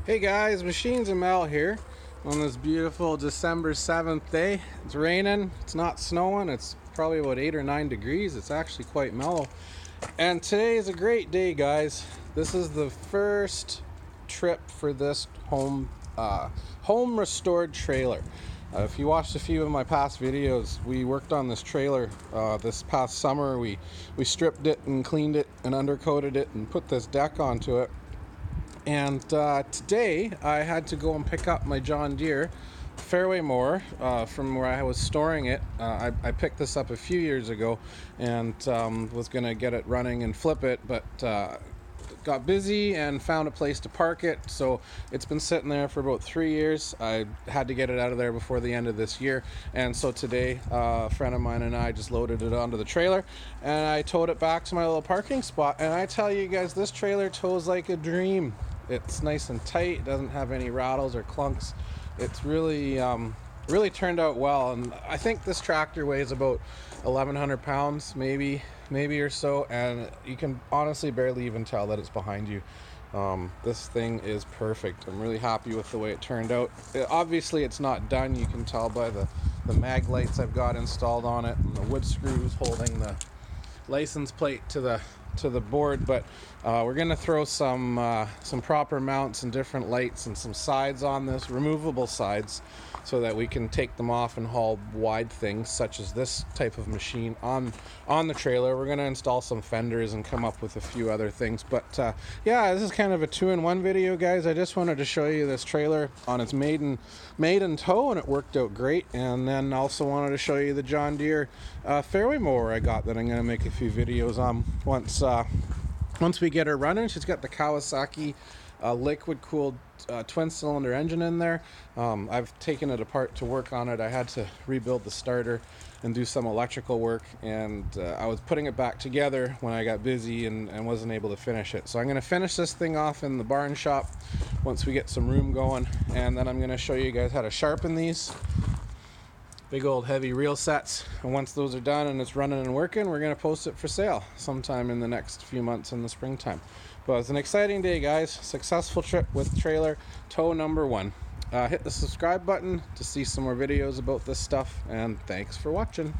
Hey guys, Machines and Mel here on this beautiful December 7th day. It's raining, it's not snowing, it's probably about 8 or 9 degrees. It's actually quite mellow. And today is a great day, guys. This is the first trip for this home restored trailer. If you watched a few of my past videos, we worked on this trailer this past summer. We stripped it and cleaned it and undercoated it and put this deck onto it. And today I had to go and pick up my John Deere fairway mower from where I was storing it. I picked this up a few years ago and was going to get it running and flip it, but got busy and found a place to park it. So it's been sitting there for about 3 years. I had to get it out of there before the end of this year. And so today a friend of mine and I just loaded it onto the trailer and I towed it back to my little parking spot. And I tell you guys, this trailer tows like a dream. It's nice and tight, doesn't have any rattles or clunks. It's really turned out well, and I think this tractor weighs about 1,100 pounds, maybe or so, and you can honestly barely even tell that it's behind you. This thing is perfect. I'm really happy with the way it turned out. Obviously it's not done. You can tell by the mag lights I've got installed on it and the wood screws holding the license plate to the board, but we're gonna throw some proper mounts and different lights and some sides on this, removable sides, so that we can take them off and haul wide things such as this type of machine on the trailer. We're gonna install some fenders and come up with a few other things, but yeah, this is kind of a two-in-one video, guys. I just wanted to show you this trailer on its maiden tow, and it worked out great. And then also wanted to show you the John Deere fairway mower I got that I'm gonna make a few videos on once we get her running. She's got the Kawasaki liquid cooled twin cylinder engine in there. I've taken it apart to work on it. I had to rebuild the starter and do some electrical work, and I was putting it back together when I got busy and wasn't able to finish it. So I'm going to finish this thing off in the barn shop once we get some room going, and then I'm going to show you guys how to sharpen these big old heavy reel sets. And once those are done and it's running and working, we're going to post it for sale sometime in the next few months in the springtime. But it's an exciting day, guys. Successful trip with trailer tow number 1. Hit the subscribe button to see some more videos about this stuff, and thanks for watching.